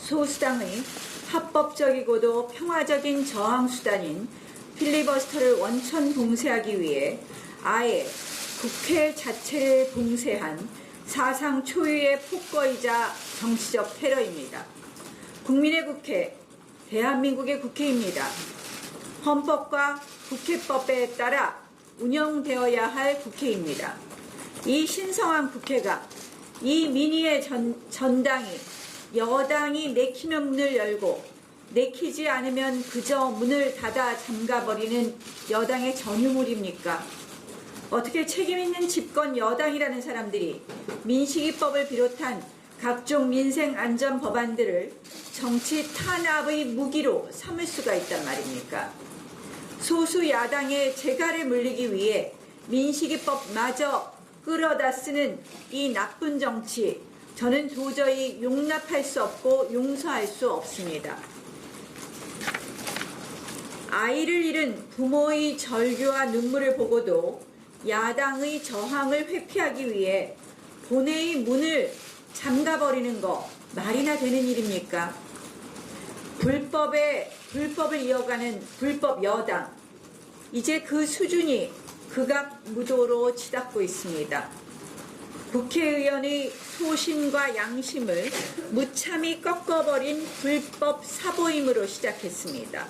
소수당의 합법적이고도 평화적인 저항수단인 필리버스터를 원천 봉쇄하기 위해 아예 국회 자체를 봉쇄한 사상 초유의 폭거이자 정치적 테러입니다. 국민의 국회, 대한민국의 국회입니다. 헌법과 국회법에 따라 운영되어야 할 국회입니다. 이 신성한 국회가 이 민의의 전당이 여당이 내키면 문을 열고 내키지 않으면 그저 문을 닫아 잠가버리는 여당의 전유물입니까? 어떻게 책임있는 집권 여당이라는 사람들이 민식이법을 비롯한 각종 민생 안전 법안들을 정치 탄압의 무기로 삼을 수가 있단 말입니까? 소수 야당의 재갈을 물리기 위해 민식이법마저 끌어다 쓰는 이 나쁜 정치, 저는 도저히 용납할 수 없고 용서할 수 없습니다. 아이를 잃은 부모의 절규와 눈물을 보고도 야당의 저항을 회피하기 위해 본회의 문을 잠가버리는 거 말이나 되는 일입니까? 불법을 이어가는 불법 여당, 이제 그 수준이 극악무도로 치닫고 있습니다. 국회의원의 소신과 양심을 무참히 꺾어버린 불법 사보임으로 시작했습니다.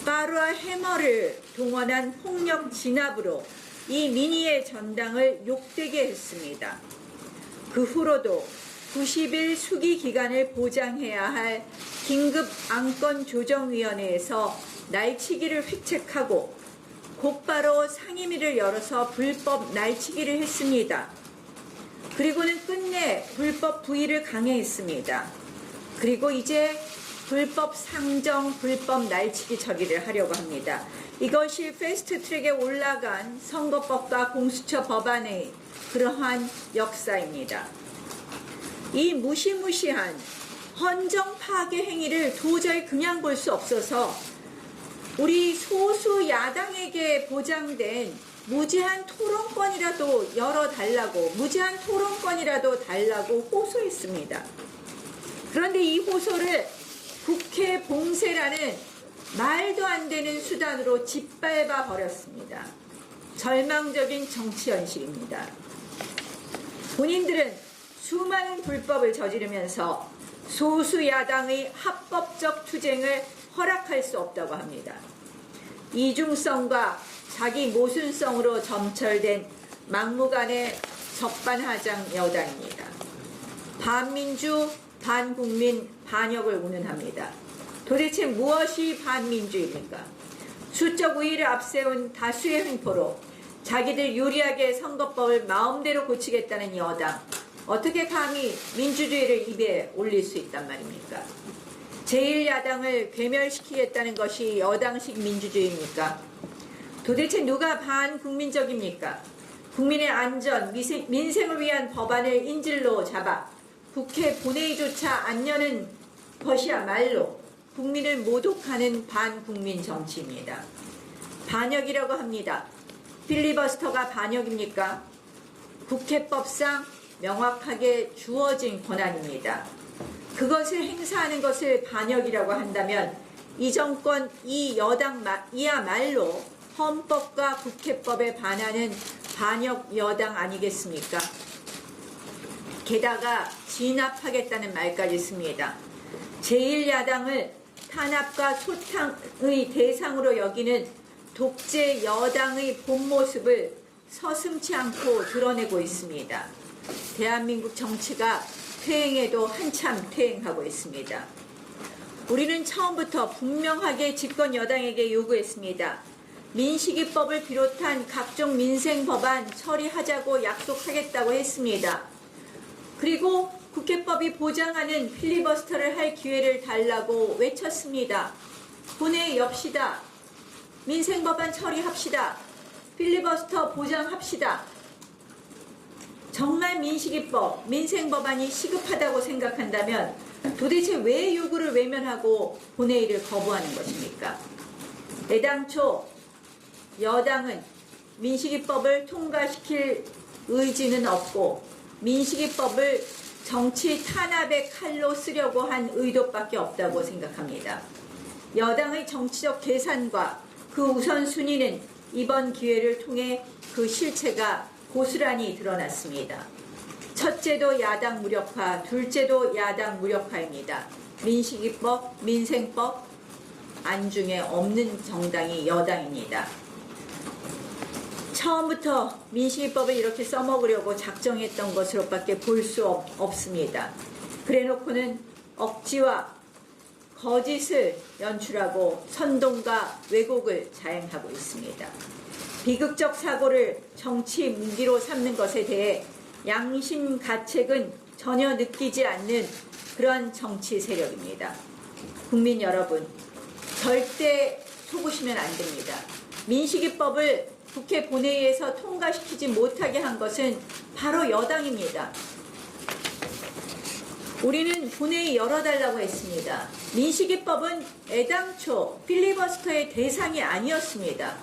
빠루와 해머를 동원한 폭력 진압으로 이 민의의 전당을 욕되게 했습니다. 그 후로도 90일 수기 기간을 보장해야 할 긴급 안건조정위원회에서 날치기를 획책하고 곧바로 상임위를 열어서 불법 날치기를 했습니다. 그리고는 끝내 불법 부의를 강행했습니다. 그리고 이제 불법 상정, 불법 날치기 처리를 하려고 합니다. 이것이 패스트트랙에 올라간 선거법과 공수처 법안의 그러한 역사입니다. 이 무시무시한 헌정 파괴 행위를 도저히 그냥 볼 수 없어서 우리 소수 야당에게 보장된 무제한 토론권이라도 열어달라고, 무제한 토론권이라도 달라고 호소했습니다. 그런데 이 호소를 국회 봉쇄라는 말도 안 되는 수단으로 짓밟아 버렸습니다. 절망적인 정치 현실입니다. 본인들은 수많은 불법을 저지르면서 소수 야당의 합법적 투쟁을 허락할 수 없다고 합니다. 이중성과 자기 모순성으로 점철된 막무가내 적반하장 여당입니다. 반민주, 반국민, 반역을 운운합니다. 도대체 무엇이 반민주입니까? 수적 우위를 앞세운 다수의 횡포로 자기들 유리하게 선거법을 마음대로 고치겠다는 여당, 어떻게 감히 민주주의를 입에 올릴 수 있단 말입니까? 제1야당을 괴멸시키겠다는 것이 여당식 민주주의입니까? 도대체 누가 반국민적입니까? 국민의 안전, 민생을 위한 법안을 인질로 잡아 국회 본회의조차 안 여는 것이야말로 국민을 모독하는 반국민 정치입니다. 반역이라고 합니다. 필리버스터가 반역입니까? 국회법상 명확하게 주어진 권한입니다. 그것을 행사하는 것을 반역이라고 한다면 이 정권, 이 여당이야말로 헌법과 국회법에 반하는 반역 여당 아니겠습니까? 게다가 진압하겠다는 말까지 씁니다. 제1야당을 탄압과 소탕의 대상으로 여기는 독재 여당의 본 모습을 서슴지 않고 드러내고 있습니다. 대한민국 정치가 퇴행에도 한참 퇴행하고 있습니다. 우리는 처음부터 분명하게 집권 여당에게 요구했습니다. 민식이법을 비롯한 각종 민생 법안 처리하자고 약속하겠다고 했습니다. 그리고 국회법이 보장하는 필리버스터를 할 기회를 달라고 외쳤습니다. 본회의 엽시다. 민생 법안 처리합시다. 필리버스터 보장합시다. 정말 민식이법, 민생 법안이 시급하다고 생각한다면 도대체 왜 요구를 외면하고 본회의를 거부하는 것입니까? 애당초 여당은 민식이법을 통과시킬 의지는 없고 민식이법을 정치 탄압의 칼로 쓰려고 한 의도밖에 없다고 생각합니다. 여당의 정치적 계산과 그 우선순위는 이번 기회를 통해 그 실체가 고스란히 드러났습니다. 첫째도 야당 무력화, 둘째도 야당 무력화입니다. 민식이법, 민생법, 안중에 없는 정당이 여당입니다. 처음부터 민식이법을 이렇게 써먹으려고 작정했던 것으로밖에 볼 수 없습니다. 그래놓고는 억지와 거짓을 연출하고 선동과 왜곡을 자행하고 있습니다. 비극적 사고를 정치 무기로 삼는 것에 대해 양심가책은 전혀 느끼지 않는 그런 정치 세력입니다. 국민 여러분, 절대 속으시면 안 됩니다. 민식이법을 국회 본회의에서 통과시키지 못하게 한 것은 바로 여당입니다. 우리는 본회의 열어달라고 했습니다. 민식이법은 애당초 필리버스터의 대상이 아니었습니다.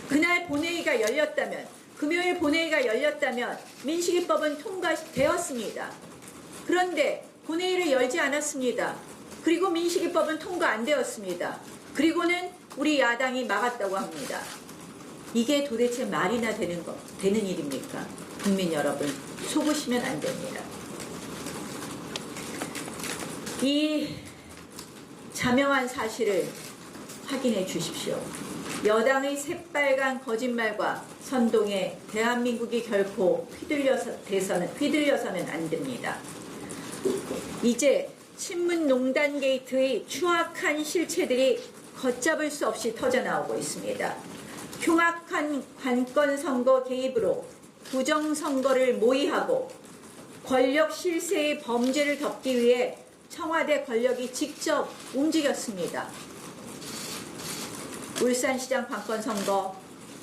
그날 본회의가 열렸다면, 금요일 본회의가 열렸다면 민식이법은 통과되었습니다. 그런데 본회의를 열지 않았습니다. 그리고 민식이법은 통과 안 되었습니다. 그리고는 우리 야당이 막았다고 합니다. 이게 도대체 말이나 되는 일입니까? 국민 여러분, 속으시면 안 됩니다. 이 자명한 사실을 확인해 주십시오. 여당의 새빨간 거짓말과 선동에 대한민국이 결코 휘둘려서는 안 됩니다. 이제 친문농단 게이트의 추악한 실체들이 걷잡을 수 없이 터져나오고 있습니다. 흉악한 관건선거 개입으로 부정선거를 모의하고 권력 실세의 범죄를 덮기 위해 청와대 권력이 직접 움직였습니다. 울산시장 관건선거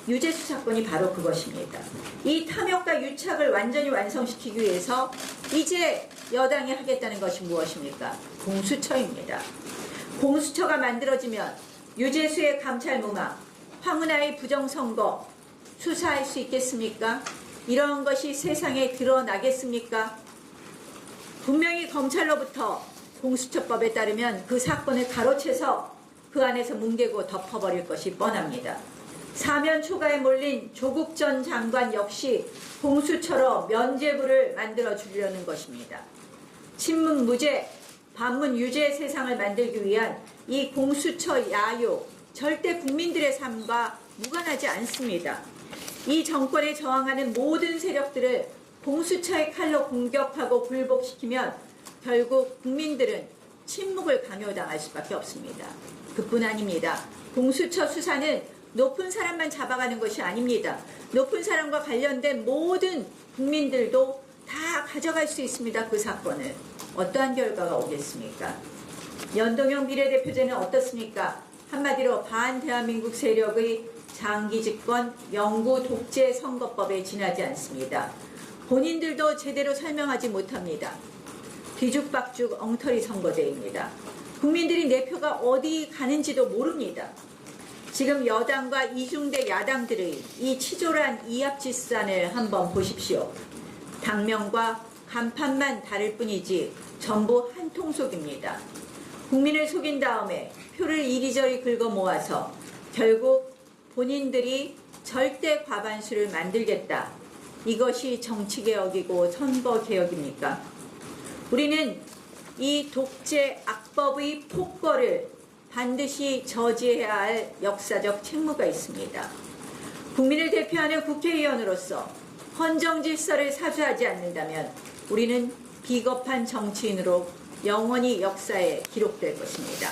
유재수 사건이 바로 그것입니다. 이 탐욕과 유착을 완전히 완성시키기 위해서 이제 여당이 하겠다는 것이 무엇입니까? 공수처입니다. 공수처가 만들어지면 유재수의 감찰 무망, 황운하의 부정선거 수사할 수 있겠습니까? 이런 것이 세상에 드러나겠습니까? 분명히 검찰로부터 공수처법에 따르면 그 사건을 가로채서 그 안에서 뭉개고 덮어버릴 것이 뻔합니다. 사면 초과에 몰린 조국 전 장관 역시 공수처로 면죄부를 만들어 주려는 것입니다. 친문 무죄, 반문 유죄 세상을 만들기 위한 이 공수처 야유, 절대 국민들의 삶과 무관하지 않습니다. 이 정권에 저항하는 모든 세력들을 공수처의 칼로 공격하고 굴복시키면 결국 국민들은 침묵을 강요당할 수밖에 없습니다. 그뿐 아닙니다. 공수처 수사는 높은 사람만 잡아가는 것이 아닙니다. 높은 사람과 관련된 모든 국민들도 다 가져갈 수 있습니다. 그 사건을. 어떠한 결과가 오겠습니까? 연동형 비례대표제는 어떻습니까? 한마디로 반대한민국 세력의 장기 집권 영구 독재 선거법에 지나지 않습니다. 본인들도 제대로 설명하지 못합니다. 뒤죽박죽 엉터리 선거제입니다. 국민들이 내 표가 어디 가는지도 모릅니다. 지금 여당과 이중대 야당들의 이 치졸한 이합집산을 한번 보십시오. 당명과 간판만 다를 뿐이지 전부 한 통속입니다. 국민을 속인 다음에 표를 이리저리 긁어 모아서 결국 본인들이 절대 과반수를 만들겠다. 이것이 정치개혁이고 선거개혁입니까? 우리는 이 독재 악법의 폭거를 반드시 저지해야 할 역사적 책무가 있습니다. 국민을 대표하는 국회의원으로서 헌정 질서를 사수하지 않는다면 우리는 비겁한 정치인으로 영원히 역사에 기록될 것입니다.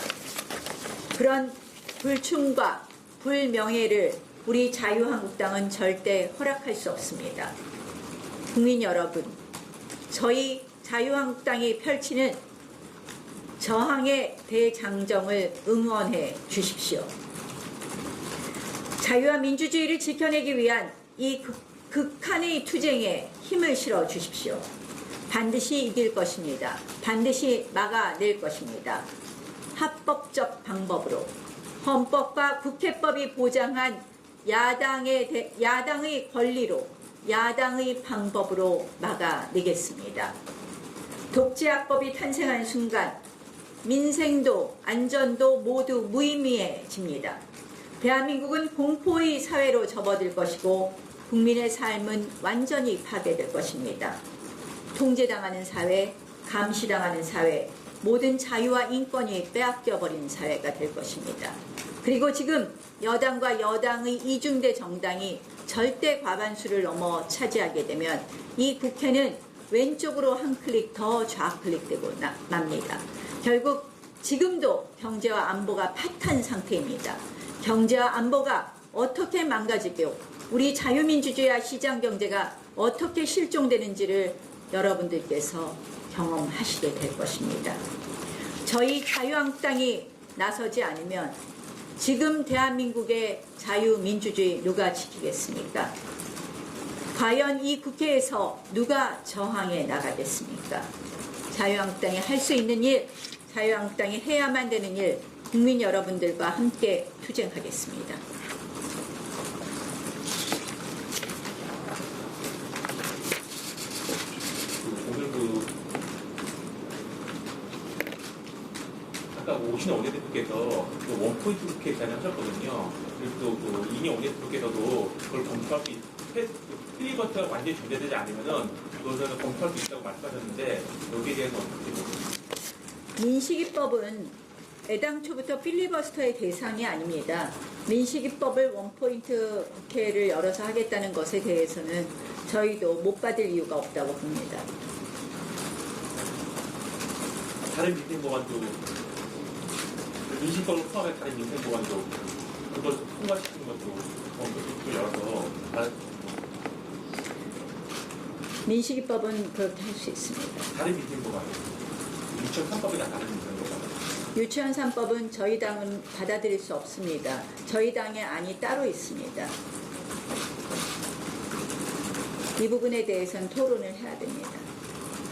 그런 불충과 불명예를 우리 자유한국당은 절대 허락할 수 없습니다. 국민 여러분, 저희 자유한국당이 펼치는 저항의 대장정을 응원해 주십시오. 자유와 민주주의를 지켜내기 위한 이 극한의 투쟁에 힘을 실어 주십시오. 반드시 이길 것입니다. 반드시 막아낼 것입니다. 합법적 방법으로 헌법과 국회법이 보장한 야당의 권리로 야당의 방법으로 막아내겠습니다. 독재학법이 탄생한 순간 민생도 안전도 모두 무의미해집니다. 대한민국은 공포의 사회로 접어들 것이고 국민의 삶은 완전히 파괴될 것입니다. 통제당하는 사회, 감시당하는 사회, 모든 자유와 인권이 빼앗겨버린 사회가 될 것입니다. 그리고 지금 여당과 여당의 이중대 정당이 절대 과반수를 넘어 차지하게 되면 이 국회는 왼쪽으로 한 클릭 더 좌클릭되고 맙니다. 결국 지금도 경제와 안보가 파탄 상태입니다. 경제와 안보가 어떻게 망가지고 우리 자유민주주의와 시장경제가 어떻게 실종되는지를 여러분들께서 경험하시게 될 것입니다. 저희 자유한국당이 나서지 않으면 지금 대한민국의 자유민주주의 누가 지키겠습니까? 과연 이 국회에서 누가 저항해 나가겠습니까? 자유한국당이 할 수 있는 일, 자유한국당이 해야만 되는 일, 국민 여러분들과 함께 투쟁하겠습니다. 오늘 아까 오신 원내대표께서 원포인트 국회 제안을 하셨거든요. 그리고 또 이인영 원내대표께서도 그걸 검토할 수 필리버스터가 완전히 존재되지 않으면은 그것을 검토할 수 있다고 말씀하셨는데 여기에 대해서 어떻게 보세요? 민식이법은 애당초부터 필리버스터의 대상이 아닙니다. 민식이법을 원포인트 국회를 열어서 하겠다는 것에 대해서는 저희도 못 받을 이유가 없다고 봅니다. 다른 민생법안도 민식법을 포함해 다른 민생법안도 그걸 통과시키는 것도 또 열어서 민식이법은 그렇게 할 수 있습니다. 다른 민생법안 유치원 3법이나 다른 민생법안 유치원 3법은 저희 당은 받아들일 수 없습니다. 저희 당의 안이 따로 있습니다. 이 부분에 대해서는 토론을 해야 됩니다.